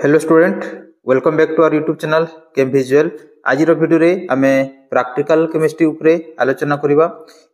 Hello student, welcome back to our YouTube channel Chem Visual. आज video रे आमे practical chemistry उपरे आलोचना करिबा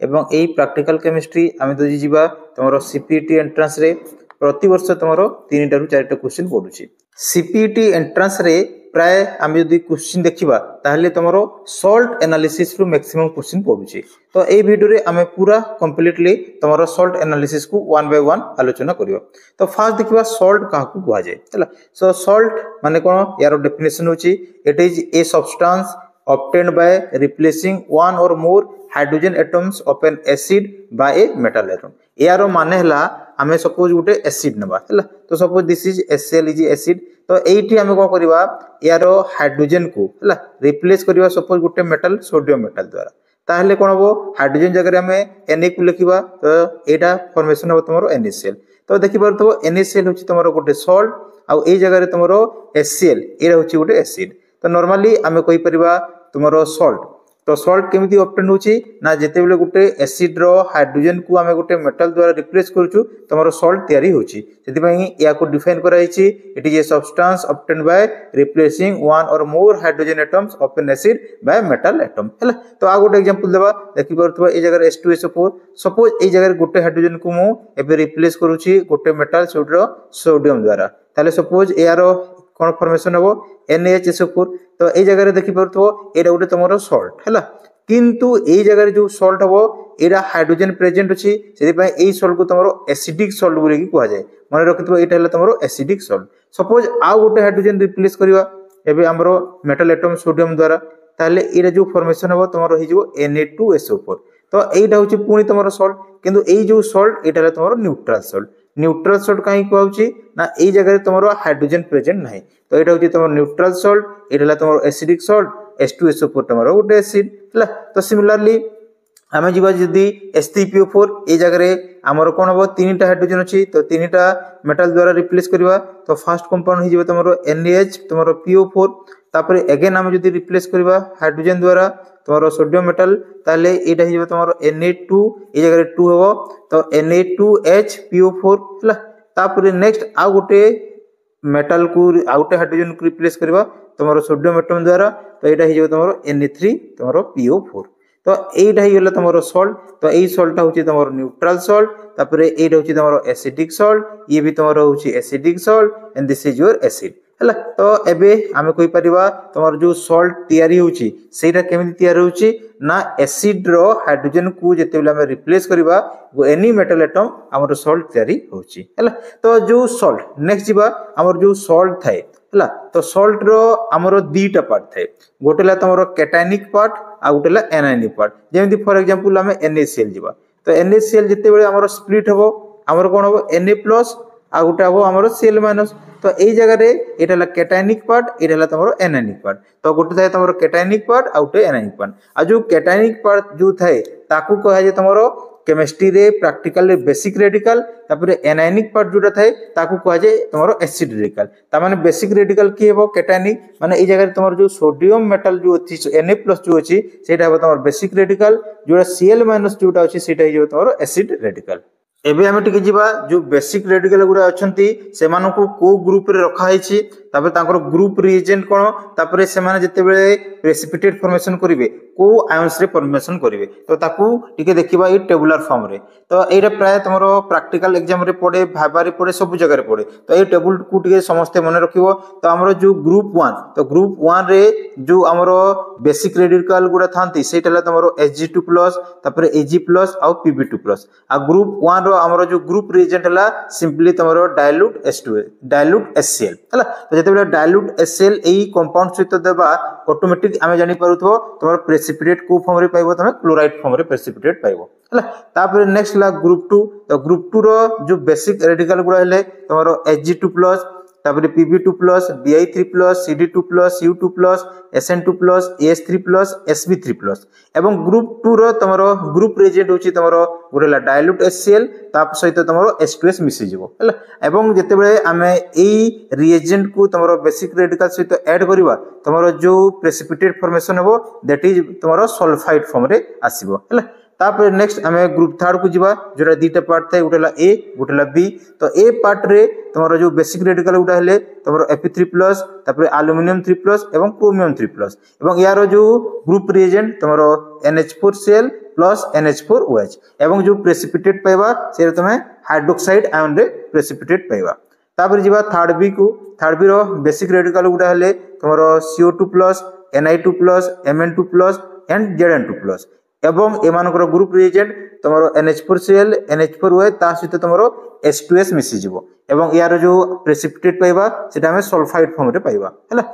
एवं एई प्रैक्टिकल केमिस्ट्री आमे दोजी जिबा तमरो सीपीटी एंट्रेंस रे प्रति वर्ष तमरो 3 टा 4 टा क्वेश्चन पडुची। सीपीटी एंट्रेंस रे प्राय आमे यदि क्वेश्चन देखिबा ताहले तमरो सॉल्ट एनालिसिस रु मैक्सिमम क्वेश्चन पडुची। तो एई वीडियो रे आमे पूरा कंप्लीटली तमरो सॉल्ट एनालिसिस को 1 बाय 1 आलोचना करियो। तो फर्स्ट देखिबा सॉल्ट काहा को कुआ जाय हला। सो सॉल्ट माने कोन, यार डेफिनेशन होची it is a substance obtained by replacing one or more hydrogen atoms of an acid by a metal atom। यारो माने हला हमें सपोज गुटे एसिड नबा हला। तो suppose this is HCl is acid. तो एठी हमें को करबा यारो हाइड्रोजन को हला रिप्लेस करबा सपोज गुटे मेटल सोडियम मेटल द्वारा। ताहले कोन हो, हाइड्रोजन जगह हमें Na को लिखिबा। तो एटा फॉर्मेशन हो तमरो NaCl। तो देखि परतो NaCl होची तमरो गुटे सॉल्ट आ ए जगह रे तमरो HCl एरा होची गुटे एसिड। तो नॉर्मली आमे कोइ परिबा तुमरो सॉल्ट। तो सॉल्ट केमिति ऑब्टेन होची ना, जेते बेले गुटे एसिड रो हाइड्रोजन को आमे गुटे मेटल द्वारा रिप्लेस करछु तमरो सॉल्ट तयारी होची। सेति पई या को डिफाइन कराइछि it is a substance obtain by replacing one or more hydrogen atoms of an acid by metal atom हला। तो आ गुटे एग्जांपल देबा, देखि परथबा ए जगह H2SO4। सपोज ए जगह गुटे हाइड्रोजन को मु एबे रिप्लेस करूछि गुटे मेटल सोडियम द्वारा। ताले सपोज एरो कोन फॉर्मेशन हो NaHSO4। तो ए जगह रे देखि परथबो एटा गुटे तमरो सॉल्ट हला। किंतु ए जगह रे जो सॉल्ट हो एरा हाइड्रोजन प्रेजेंट अछि, सेति पय ए सॉल्ट को तमरो एसिडिक सॉल्ट बोली कि कुआ जाय। माने रखितबो एटा हला तमरो एसिडिक सॉल्ट। सपोज आ गुटे हाइड्रोजन रिप्लेस करिवा एबे हमरो मेटल एटम सोडियम द्वारा, ताले एरा जो फॉर्मेशन हो तमरो हि जो Na2SO4। तो एटा होची पुनी तमरो सॉल्ट। किंतु ए जो सॉल्ट एटा हला तमरो न्यूट्रल सॉल्ट। न्यूट्रल सॉल्ट काई कहउची ना, ए जगह रे तमरो हाइड्रोजन प्रेजेंट नाही। तो एटा होची तमरो न्यूट्रल सॉल्ट, एटा हला तमरो एसिडिक सॉल्ट। H2SO4 तमरो गुटे एसिड हला। तो सिमिलरली आमे जिबा जदी H3PO4 ए जगह रे हमर कोन हो 3 टा हाइड्रोजन अछि। तो 3 टा मेटल द्वारा रिप्लेस करबा। तो फर्स्ट कंपाउंड हि जिबा तमरो NaH तमरो PO4। तापरे अगेन हम जदी रिप्लेस करबा हाइड्रोजन द्वारा तमरो सोडियम मेटल, ताले एटा हि जिबा तमरो Na2 ए जगह रे 2 हो। तो Na2H PO4 हला। तापरे नेक्स्ट आ गुटे मेटल को आउटे हाइड्रोजन को रिप्लेस करबा तमरो सोडियम एटम द्वारा। तो एटा हि जिबा तमरो Na3 तमरो PO4। तो एटा हि होला तमरो सॉल्ट। तो एई सॉल्ट होची तमरो न्यूट्रल सॉल्ट। तापरे एटा होची तमरो एसिडिक सॉल्ट, ये भी तमरो होची acidic salt and this is your acid हला। तो एबे आमे कोइ परिबा तमरो जो सॉल्ट तयारी होची सेटा केमिति तयारी होची ना, एसिड रो हाइड्रोजन को जेते बेला हम रिप्लेस करबा एनी मेटल एटम हमरो सॉल्ट तयारी होची हला। तो जो सॉल्ट नेक्स्ट जिबा हमर जो सॉल्ट थाए हला। तो सॉल्ट रो हमरो दीटा पार्ट थाए, गोटेला तमरो कैटायनिक पार्ट आ गोटेला एनायनिक पार्ट। जेमिति फॉर एग्जांपल हम NaCl जिबा। तो NaCl जेते बेले हमरो स्प्लिट हबो हमरो कोन हबो Na+ आ गोटे हबो हमरो Cl-। तो ए जगह रे एटा ला कैटायनिक पार्ट, एटा ला तमरो एनायनिक पार्ट। तो गोटे थाए तमरो कैटायनिक पार्ट आ गोटे एनायनिक पार्ट। आ जो कैटायनिक पार्ट जो थाए ताकू कहा जे तमरो केमिस्ट्री रे प्रैक्टिकल रे बेसिक रेडिकल। तापरे एनायनिक पार्ट जोटा थाए ताकू कहा जे तमरो एसिड रेडिकल। ता माने बेसिक रेडिकल की हेबो कैटायनिक, माने ए जगह रे तमरो जो सोडियम मेटल जो अछि Na+ जो अछि सेटा हेबो तमरो बेसिक रेडिकल। जोटा Cl- जोटा अछि सेटा हि जो तमरो एसिड रेडिकल। एबे हमें टिके जिबा जो बेसिक रेडिकल गुडा अछंती सेमानो को ग्रुप रे रखा हैछि। तापर तांकर ग्रुप रिएजेंट कोन, तापर से माने जते बेले प्रेसिपिटेट फॉर्मेशन करिवे को आयंस रे फॉर्मेशन करिवे। तो ताकू टिके देखिबा ई टेबुलर फॉर्म रे। तो एरा प्राय तमरो प्रैक्टिकल एग्जाम रे पड़े, भाबा रे पड़े, सब जगह रे पड़े। तो ए टेबुल को टिके समस्त मन रखिबो। तो हमरो जो ग्रुप 1, तो ग्रुप 1 रे जो हमरो बेसिक रेडिकल गुडा थांती सेटला तमरो Hg2+, तापर Ag+ आ Pb2+। आ ग्रुप 1 रो हमरो जो ग्रुप रिएजेंट हला सिंपली तमरो डाइल्यूट HCl हला। तो जते बेले डाइल्यूट HCl एई कंपाउंड सहित देबा ऑटोमेटिक आमे जानि पारुथबो तमरो प्रेसिपिटेट को फॉर्म रे पाइबो, तमे क्लोराइड फॉर्म रे प्रेसिपिटेट पाइबो हला। तापर नेक्स्ट ला ग्रुप 2। तो ग्रुप 2 रो जो बेसिक रेडिकल गुडा हेले तमरो Hg2+, तापर Pb2+, Bi3+, Cd2+, U2+, Sn2+, AS3+, Sb3+। एवं ग्रुप 2 रो तमरो ग्रुप रिएजेंट होची तमरो गुरेला डाइल्यूट HCl ताप सहित तमरो H2S मिसि जिवो हला। एवं जते बेले आमे एई रिएजेंट को तमरो बेसिक रेडिकल सहित ऐड करिवा तमरो जो प्रेसिपिटेट फॉर्मेशन हेबो दैट इज तमरो सल्फाइड फॉर्म रे आसीबो हला। तापर नेक्स्ट आम ग्रुप थर्ड को जीवा जोटा दुटा पार्ट थाए गोटे ए गोटे बी तो ए पार्ट रे तुम जो बेसिक रेडिकल गुटा हेले तुम Fe3+ तापर एल्युमिनियम 3+ एवं क्रोमियम 3+ एवं यार जो ग्रुप रिएजेंट तुम NH4Cl प्लस NH4OH एवं जो प्रेसिपिटेट पाइबा से तुम हाइड्रोक्साइड आयन रे प्रेसिपिटेट पाइबा। तापर जीवा थर्ड बी को थर्ड बी रो बेसिक रेडिकल गुटा हेले तुम CO2+, Ni2+, Mn2+ and Zn2+ एवं एमानकर ग्रुप रिएजेंट तुम NH4Cl NH4OH ता सहित तुम H2S मिसी जीवो एवं यार जो प्रेसिपिटेट पाइबा सेटा हमें सल्फाइड फॉर्म रे पाइबा हैला।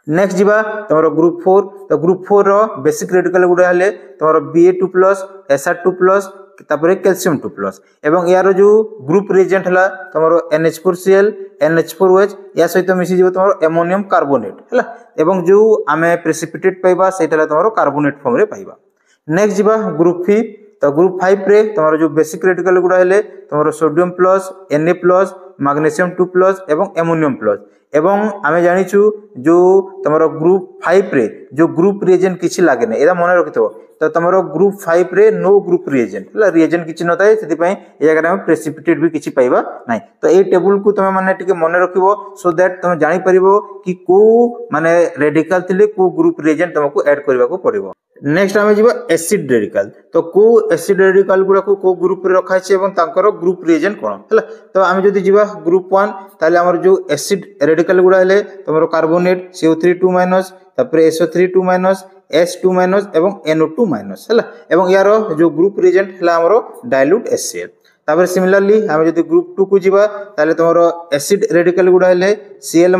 नेक्स्ट जीवा तुम ग्रुप 4 तो ग्रुप 4 रो बेसिक रेडिकल गुडा हेले तुम Ba2+ Sr2+ तापर कैल्शियम 2+ एवं यार जो ग्रुप रिएजेंट हला तुम NH4Cl NH4OH या सहित मिसी जीवो तुम एमोनियम कार्बोनेट हैला एवं जो आमे प्रेसिपिटेट पाइबा सेटा तुम कार्बोनेट फॉर्म रे पाइबा। नेक्स्ट जीवा ग्रुप 5 तो ग्रुप 5 रे तुम जो बेसिक रेडिकल गुडा हेले तुम सोडियम Na+, मैग्नीशियम 2+ एवं एमोनियम प्लस एवं आमे जानिछु जो तुम ग्रुप 5 रे जो ग्रुप रिएजेंट किछि लागे नै एदा मन रखिथो तो तुम ग्रुप 5 रे नो ग्रुप रिएजेंट हला रिएजेंट किछि न थाए सेति पई ए जगह हम प्रेसिपिटेट भी किछि पाइबा नै तो ए टेबल को तुम माने टिके मन रखिबो सो दैट तुम जानि परिबो कि को माने रेडिकल थिले को ग्रुप रिएजेंट तुमको ऐड करबा को पड़िबो। नेक्स्ट आमे जीवा एसिड रेडिकल तो को एसिड रेडिकल गुडा को ग्रुप रे रखा छै एवं तांकर ग्रुप रिएजेंट कोन हला तो आमे जदी जीवा ग्रुप 1 ताले हमर जो एसिड रेडिकल गुडा हेले तुमरो कार्बोनेट CO3 तापर SO3 H2 एवं NO2 हला एवं यार जो ग्रुप रिएजेंट हला हमरो डाइल्यूट HCl तापर सिमिलरली हम जदी ग्रुप 2 को जीवा ताले तुमरो एसिड रेडिकल गुडा हेले Cl-,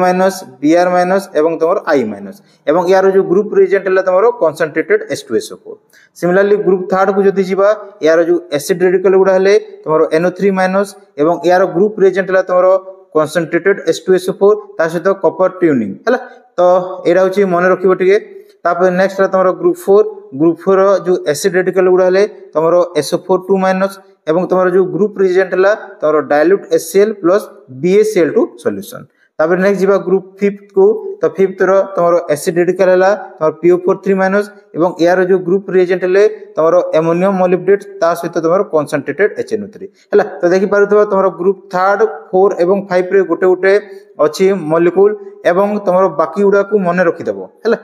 Br- एवं तुमरो I- एवं यार जो ग्रुप रिएजेंट हला तुमरो concentrated H2SO4। Similarly group third को जदी जीवा यार जो एसिड रेडिकल गुडा हेले तुमरो NO3- एवं यार ग्रुप रिएजेंट हला तुमरो कंसंट्रेटेड H2SO4 ता सहित कॉपर ट्यूनिंग हला तो एरा होची मन रखिबो टिके। तापर नेक्स्ट हला तुमरो ग्रुप 4 रो जो एसिड रेडिकल गुडा हेले तुमरो SO4 एवं तुमरो जो ग्रुप रिएजेंट हला तुमरो dilute HCl plus BaCl2 solution. तापर नेक्स्ट जीवा ग्रुप 5 को तो 5th रो तुमरो एसिड रेडिकल हला तुमरो PO4 एवं यार जो ग्रुप रिएजेंट हले तुमरो एमोनियम मोलिब्डेट ता सहित तुमरो कंसंट्रेटेड HNO3 हला तो देखि पारुथबा तुमरो ग्रुप 3 4 एवं 5 रे गोटे गोटे अछि मॉलिक्यूल एवं तुमरो बाकी गुडा को मन रखि दबो हला।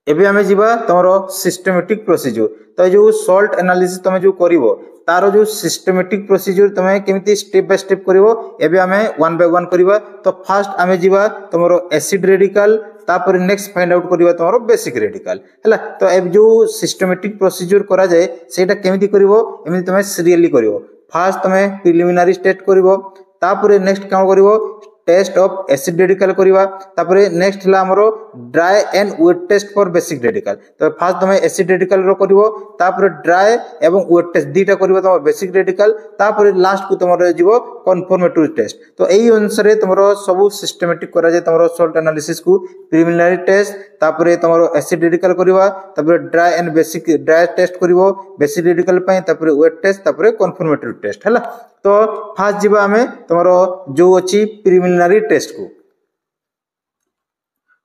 एबे हमें जीवा तुमरो सिस्टमैटिक प्रोसीजर तो जो सॉल्ट एनालिसिस तुम जो करिवो तारो जो सिस्टमैटिक प्रोसीजर तुम केमिति स्टेप बाय स्टेप करिवो एबे हमें वन बाय वन करिवा। तो फर्स्ट हमें जीवा तुमरो एसिड रेडिकल तापर नेक्स्ट फाइंड आउट करिवा तुमरो बेसिक रेडिकल हला तो अब जो सिस्टमैटिक प्रोसीजर करा जाए सेटा केमिति करिवो एमिति तुम सीरियली करिवो। फर्स्ट तुम प्रिलिमिनरी टेस्ट करिवो तापर नेक्स्ट काम करिवो टेस्ट ऑफ एसिड रेडिकल करिवा तापर नेक्स्ट हला हमरो dry and wet test for basic radical तो फर्स्ट तुम एसिड रेडिकल रो करिवो तापर ड्राई एवं वेट टेस्ट दीटा करिवो तुम बेसिक रेडिकल तापर लास्ट को तुमरो जीवो कन्फर्मेटरी टेस्ट। तो एई अनुसार तुमरो सब सिस्टमैटिक करा जाय तुमरो सॉल्ट एनालिसिस को प्रिलिमिनरी टेस्ट तापर तुमरो एसिड रेडिकल करिवा तापर dry and basic dry test करिवो बेसिक रेडिकल पय तापर वेट टेस्ट तापर कन्फर्मेटरी टेस्ट हला। तो फर्स्ट जीवा हमें तुमरो जो अछि प्रिलिमिनरी टेस्ट को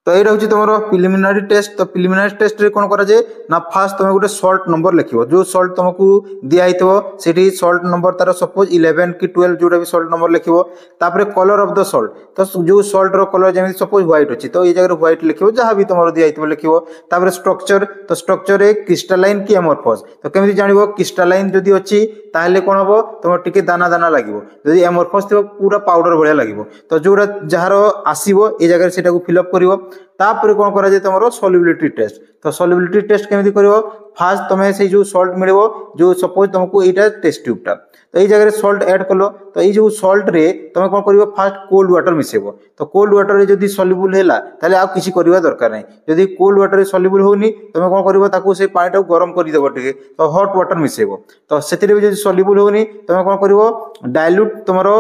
तो ये रहउची तुमरो प्रिलिमिनरी टेस्ट। तो प्रिलिमिनरी टेस्ट रे कोन करा जाय ना फर्स्ट तुम गोटे सॉल्ट नंबर लिखिबो जो सॉल्ट तुमको दिया हितबो सेठी सॉल्ट नंबर तार सपोज 11 कि 12 जोटा भी सॉल्ट नंबर लिखिबो तापर कलर ऑफ द सॉल्ट तो जो सॉल्ट रो कलर जेमि सपोज व्हाइट अछि तो ए जगह व्हाइट लिखिबो जहां भी तुमरो दिया हितबो लिखिबो। तापर स्ट्रक्चर तो स्ट्रक्चर ए क्रिस्टलाइन कि एमोर्फस तो केमिति जानिबो क्रिस्टलाइन जदी अछि ताहले कोन हबो तुम टिके दाना दाना लागिबो जदी एमोर्फस थिबो पूरा पाउडर भलिया लागिबो तो जोडा जहारो आसीबो ए जगह सेटा को फिल अप करिवो। तापर कोन करा जे तुमरो सॉल्युबिलिटी टेस्ट तो सॉल्युबिलिटी टेस्ट केमिति करिवो फर्स्ट तुमे से जो सॉल्ट मिलबो जो सपोज तुमको एटा टेस्ट ट्यूबटा तो ए जगह सॉल्ट ऐड करलो तो ए जो सॉल्ट रे तुमे कोन करिवो फर्स्ट कोल्ड वाटर मिसेबो तो कोल्ड वाटर रे जदी सॉल्युबल हैला ताले आ किछि करिवा दरकार नै जदी कोल्ड वाटर रे सॉल्युबल होनी तुमे कोन करिवो ताको से पानी टा गरम करि देबो टिके तो हॉट वाटर मिसेबो तो सेतिरे जदी सॉल्युबल होनी तुमे कोन करिवो डाइल्यूट तुमरो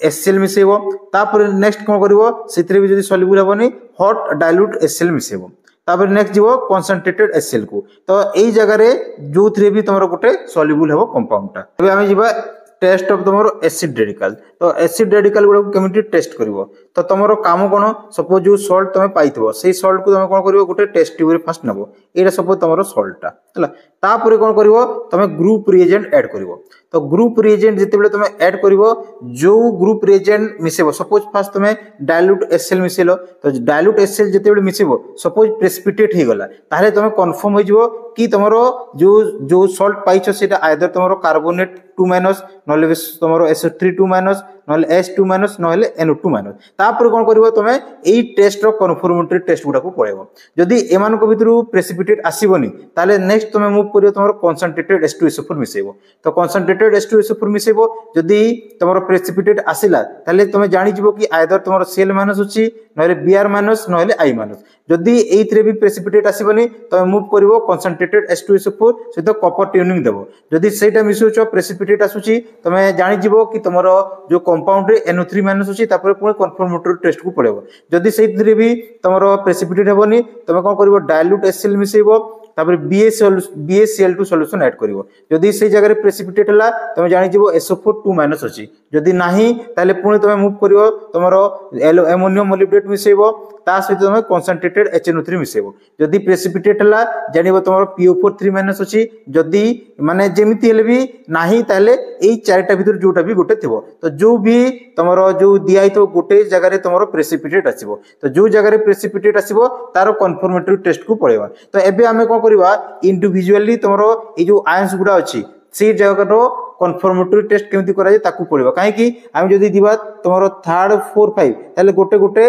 HCl मिसेबो तापर नेक्स्ट कोन करिवो सेतिरे भी जदी सॉल्युबल होबनी हॉट डाइल्यूट HCl मिसेबो तापर नेक्स्ट जीवो कंसंट्रेटेड HCl को तो एई जगह रे जो थ्रे भी तुमरो गोटे सॉल्युबल हेबो कंपाउंड टा। तबे हमें जीवा टेस्ट ऑफ तुम एसिड रेडिकल। तो एसिड रेडिकल गुड़ा केमिति टेस्ट करिवो तो तुमरो काम कोन सपोज जो सॉल्ट तुम पाइथबो सेही सॉल्ट को तुम कोन करिवो गोटे टेस्ट ट्यूब रे फास्ट नबो एटा सपोज तुमरो सॉल्टटा हला तापर कोन करिवो तुम ग्रुप रिएजेंट ऐड करिवो। तो ग्रुप रिएजेंट जेतेबेले तुम ऐड करिवो जो ग्रुप रिएजेंट मिसेबो सपोज फास्ट तुम डाइल्यूट एसएल मिसेलो तो डाइल्यूट एसएल जेतेबेले मिसेबो सपोज प्रेसिपिटेट हे गला ताले तुम कंफर्म हो जिवो कि तुमरो जो जो सॉल्ट पाइछो सेटा आइदर तुमरो कार्बोनेट 2- नले तुमरो SO3 2- नले S2- नले NO2- तापर कोन करिवो तुमे एई टेस्ट रो कन्फर्मेटरी टेस्ट गुडा को पळेबो जदी एमान को भितरु प्रेसिपिटेट आसीबोनी ताले नेक्स्ट तुमे मूव करिवो तुमरो कंसंट्रेटेड H2SO4 मिसेबो। तो कंसंट्रेटेड H2SO4 मिसेबो जदी तुमरो प्रेसिपिटेट आसिला ताले तुमे जानि जिवो कि आइदर तुमरो Cl- अछि नले Br- नले I- जदी एइथरे भी प्रेसिपिटेट आसीबोनी तुमे मूव करिवो कंसंट्रेटेड H2SO4 सहित कॉपर ट्यूनिंग देबो जदी सेटा मिसुचो प्रेसिपिटेट आसुची तुमे जानि जिवो कि तुमरो जो कंपाउंड रे NO3- अछि तापर पुणी कन्फर्मेटरी टेस्ट को पळेबो जदी सेइथरे भी तुमरो प्रेसिपिटेट हेबोनी तुमे कोन करिवो डाइल्यूट HCl मिसेबो तापर BaCl2 सॉल्यूशन ऐड करिवो जदी से जगह रे प्रेसिपिटेट हला तुमे जानि जिवो SO4 2- अछि जदी नाही ताले पुणी तुमे मूव करिवो तुमरो एमोनियम मोलिब्डेट मिसेबो ता सहित तुमे कंसंट्रेटेड HNO3 मिसेबो जदी प्रेसिपिटेट हला जानिबो तुमरो PO4 3- अछि जदी माने जेमिति हेले भी नाही ताले एई चारटा भितर जोटा भी गोटे थिबो तो जो भी तुमरो जो दियाई तो गोटे जगह रे तुमरो प्रेसिपिटेट आसीबो तो जो जगह रे प्रेसिपिटेट आसीबो तारो कन्फर्मेटरी टेस्ट को पळेबा। तो एबे हमें कोन करबा इंडिविजुअली तुमरो ए जो आयंस गुडा अछि से जगह रो कन्फर्मेटरी टेस्ट केमति करा जाय ताकू पड़िबो काहे कि हम जदी दिबा तुमरो 3, 4, 5 ताले गोटे गोटे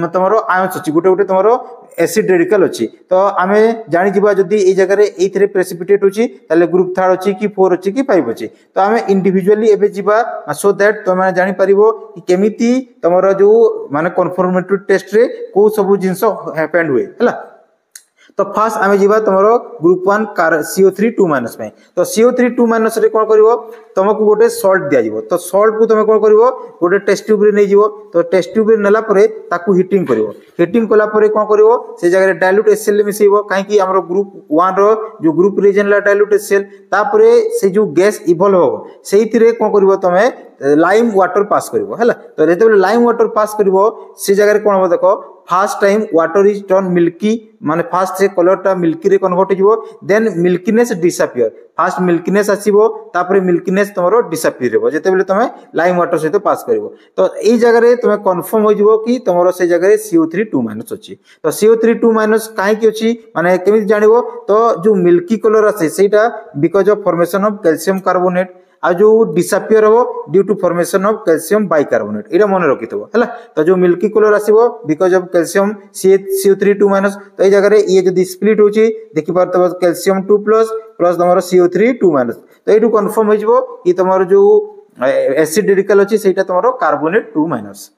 तुमरो आयंस अछि गोटे गोटे तुमरो एसिड रेडिकल अछि तो आमे जानि जिबा जदी ए जगह रे एथरे प्रेसिपिटेट अछि ताले ग्रुप 3 अछि कि 4 अछि कि 5 अछि तो आमे इंडिविजुअली एबे जिबा सो दैट तुम माने जानि परिबो कि केमिति तुमरो जो माने कन्फर्मेटरी टेस्ट रे को सब जिंस हैपेंड हुए हला। तो फास्ट आमे जिबा तुमरो ग्रुप 1 CO3 2- पे तो CO3 2- रे कोन करिवो तुमको गोटे सॉल्ट दिया जिवो तो सॉल्ट को तुम कोन करिवो गोटे टेस्ट ट्यूब रे नै जिवो तो टेस्ट ट्यूब रे नेला परे ताकू हीटिंग करिवो हीटिंग कोला परे कोन करिवो से जगह रे डाइल्यूट HCl मिसेइबो काहे कि हमरो ग्रुप 1 रो जो ग्रुप रिएजेंट ला डाइल्यूट HCl तापरे से जो गैस इवॉल्व हो सेइथिरे कोन करिवो तमे लाइम वाटर पास करिवो हला। तो जेतेबेले लाइम वाटर पास करिवो से जगह रे कोन हो देखो first time water is turn milky माने फास्ट से कलर टा मिल्की रे कन्वर्ट हो then milkiness disappear fast milkiness आसीबो तापर मिल्कीनेस तमरो डिसअपियर हेबो जेतेबेले तमे लाइम वाटर सहित पास करिवो तो एई जगह रे तमे कंफर्म हो जिवो कि तमरो से जगह रे CO3 2- अछि। तो CO3 2- काहे कि अछि माने केमिति जानिबो तो जो मिल्की कलर आसे सेटा because of formation of calcium carbonate आ जो डिसअपियर हो due to formation of calcium bicarbonate एटा मन रखिथबो हला। तो जो मिल्की कलर आसीबो बिकॉज ऑफ कैल्शियम CO3 2- तो ए जगह रे ये जदी स्प्लिट होची देखि परतबो कैल्शियम 2+ प्लस तमरो CO3 2- तो एटू कंफर्म हो जिवो कि तमरो जो एसिड रेडिकल अछि सेटा तमरो कार्बोनेट 2-।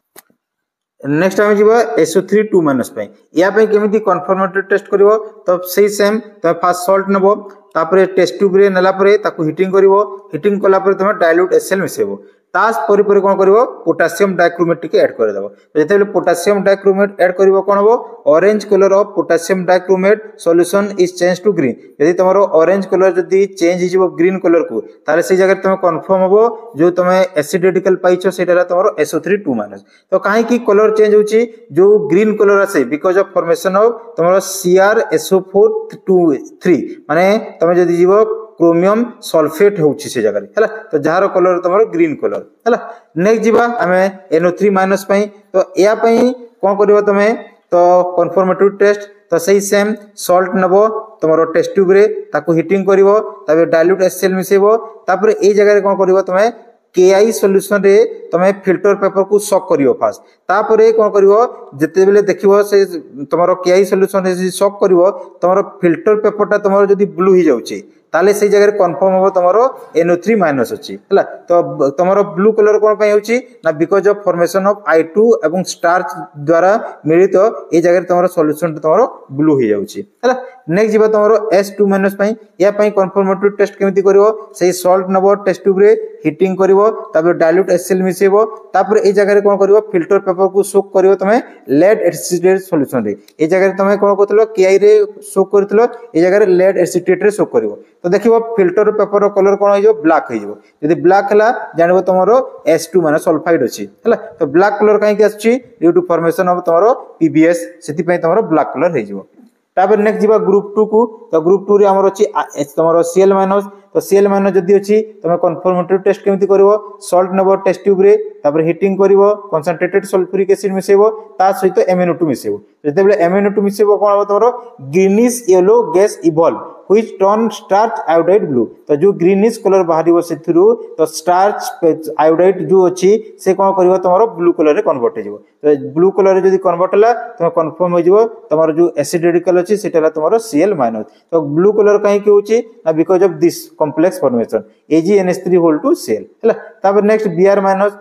नेक्स्ट आमे जिबा SO3 2- पे या पे केमिति कन्फर्मेटरी टेस्ट करिवो तो सेही सेम तो फास्ट सॉल्ट नबो तापरे टेस्ट ट्यूब रे नेला परे ताकू हीटिंग करिवो हीटिंग कोला परे तमे डाइल्यूट HCl मिसेबो तास परि परि कोन करिवो पोटेशियम डाइक्रोमेट टिके ऐड कर देबो जेतेबेले पोटेशियम डाइक्रोमेट ऐड करिवो कोन हो orange colour of potassium dichromate solution is change to green यदि तमरो ऑरेंज कलर जदी चेंज हिजिवो ग्रीन कलर को ताले से जगह तमे कंफर्म होबो जो तमे एसिड रेडिकल पाइछो सेटा तमरो SO3 2- तो काहे कि कलर चेंज होची जो ग्रीन कलर आसे बिकॉज ऑफ फॉर्मेशन ऑफ तमरो CrSO4 2 3 माने तमे जदी जीवो क्रोमियम सल्फेट होची से जगह हला तो जहार कलर तमरो ग्रीन कलर हला। नेक्स्ट जीवा हमें NO3- पई तो या पई कोन करिवो तमे तो कन्फर्मेटरी टेस्ट तो सही सेम सॉल्ट नबो तमरो टेस्ट ट्यूब रे ताकू हीटिंग करिवो तबे डाइल्यूट HCl मिसेबो तापर ए जगह रे कोन करिवो तमे KI सॉल्यूशन रे तमे फिल्टर पेपर को सॉक करिवो फास्ट तापरे कोन करिवो जते बेले देखिवो से तमरो KI सॉल्यूशन रे सॉक करिवो तमरो फिल्टर पेपर टा तमरो जदी ब्लू ही जाउची ताले से जगह कंफर्म हो तमरो NO3- अछि हला। तो तमरो ब्लू कलर कोन पय होची ना because of formation of I2 एवं स्टार्च द्वारा मिलित ए जगह तमरो सॉल्यूशन तमरो ब्लू ही जाउची हला। नेक्स्ट जीवा तमरो S2- पय या पय कन्फर्मेटरी टेस्ट केमिति करिवो सेही सॉल्ट नबो टेस्ट ट्यूब रे हीटिंग करिवो तापर डाइल्यूट HCl मिसेबो तापर ए जगह रे कोन करिवो फिल्टर पेपर को सोक करिवो तमे लेड एसिटेट सॉल्यूशन रे ए जगह रे तमे कोन करथलो KI रे सोक करथलो ए जगह रे लेड एसिटेट रे सोक करिवो तो देखिबो फिल्टर पेपर कलर कोन हो ब्लैक हो जदी ब्लैक हला जानबो तमरो S2 माने सल्फाइड अछि हला तो ब्लैक कलर काहे कि आछि ड्यू टू फॉर्मेशन ऑफ तमरो PBS सेति पय तमरो ब्लैक कलर हे जिवो तापर नेक्स्ट जीवा ग्रुप 2 को तो ग्रुप 2 रे हमर अछि तमरो Cl- तो Cl- जदी अछि तमे कन्फर्मेटरी टेस्ट केमिति करिवो सॉल्ट नेबो टेस्ट ट्यूब रे तापर हीटिंग करिवो कंसंट्रेटेड सल्फ्यूरिक एसिड मिसेबो ता सहित MnO2 मिसेबो जते बेले MnO2 मिसेबो कोन हो तमरो greenish yellow gas evolve which turn starch iodide blue तो जो ग्रीनिश कलर बाहरिवो सेथिरु तो स्टार्च आयोडाइड जो अछि से कोन करिवो तमरो ब्लू कलर रे कन्वर्ट हे जिवो तो ब्लू कलर रे जदी कन्वर्ट हला तमे कंफर्म हो जिवो तमरो जो एसिड रेडिकल अछि सेटा तमरो Cl- तो ब्लू कलर काहे कि होछि ना because of this complex formation AgNH3 Cl हला तापर नेक्स्ट Br-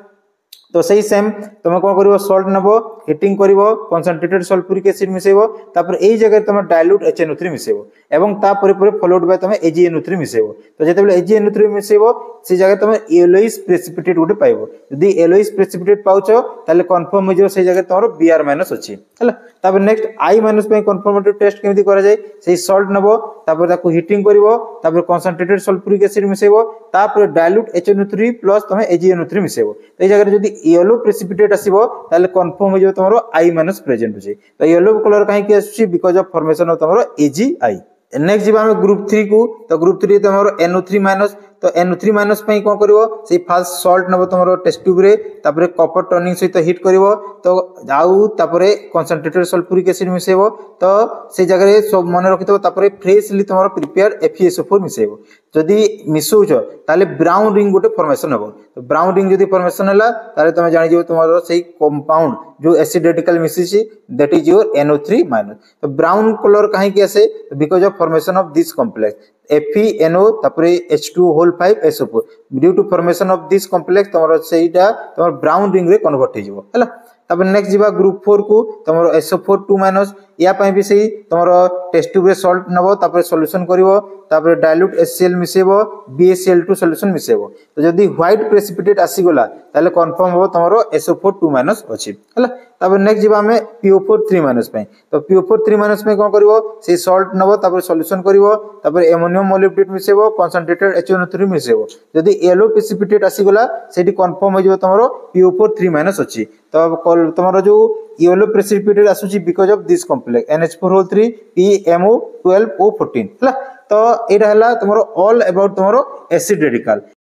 तो सही सेम तुम कौन करिवो सॉल्ट नेबो हीटिंग करिवो कंसंट्रेटेड सल्फ्यूरिक एसिड मिसेबो तापर एई जगह तुम डाइल्यूट HNO3 मिसेबो एवं ता परे फॉलोड बाय तुम AgNO3 मिसेबो तो जेते बेले AgNO3 मिसेबो से जगह तुम येलोइश प्रेसिपिटेट गुटे पाइबो यदि येलोइश प्रेसिपिटेट पाउचो ताले कंफर्म हो जिवो से जगह तमरो Br- अछि हला तापर नेक्स्ट I- पे कंफर्मेटरी टेस्ट केमिति करा जाय से सॉल्ट नेबो तापर ताको हीटिंग करिवो तापर कंसंट्रेटेड सल्फ्यूरिक एसिड मिसेबो तापर डाइल्यूट HNO3 प्लस तुम AgNO3 मिसेबो तो जगह जदी येलो प्रेसिपिटेट आसीबो ताले कंफर्म हो जो तमरो I- प्रेजेंट होछि तो येलो कलर काहे कि आछि बिकॉज़ ऑफ फॉर्मेशन ऑफ तमरो AgI नेक्स्ट जीवा हम ग्रुप 3 को तो ग्रुप 3 तमरो NO3- तो NO3- पई कोन करिवो से फास्ट सॉल्ट नबो तमरो टेस्ट ट्यूब रे तापरे कॉपर टर्निंग सहित हिट करिवो तो जाऊ तापरे कंसंट्रेटेड सल्फ्यूरिक एसिड मिसेबो तो से जगह रे सब मन रखितो तापरे फ्रेशली तमरो प्रिपेयर्ड FeSO4 मिसेबो जदी मिसौछ ताले ब्राउन रिंग गोटे फॉर्मेशन हबो तो ब्राउन रिंग जदी फॉर्मेशन हला ताले तमे जानि जो तमरो सेही कंपाउंड जो एसिड रेडिकल मिसिछि दैट इज योर NO3- तो ब्राउन कलर काहे कि आसे because of formation of this complex FeNO तापरे H2O5SO4 due to formation of this complex तमरो सेहीटा तमरो ब्राउन रिंग रे कन्वर्ट हे जिवो हला तापर नेक्स्ट जीवा ग्रुप 4 को तमरो SO4 या पई भी सही तमरो टेस्ट ट्यूब रे सॉल्ट नबो तापर सॉल्यूशन करिवो तापर डाइल्यूट HCl मिसेबो BaCl2 सॉल्यूशन मिसेबो तो जदी व्हाइट प्रेसिपिटेट आसी गला ताले कंफर्म हो तमरो SO4 अछि हला तापर नेक्स्ट जीवा हमें PO4 पई तो PO4 पे कोन करिवो से सॉल्ट नबो तापर सॉल्यूशन करिवो तापर एमोनियम मोलिब्डेट मिसेबो कंसंट्रेटेड HNO3 मिसेबो जदी येलो प्रेसिपिटेट आसी गला सेठी कंफर्म हो जिवो तमरो PO4 अछि तो तमरो जो येलो प्रेसिपिटेट आसुची because of this complex NH4O3 PMO12O14 हला तो एटा हला तमरो ऑल अबाउट तमरो एसिड रेडिकल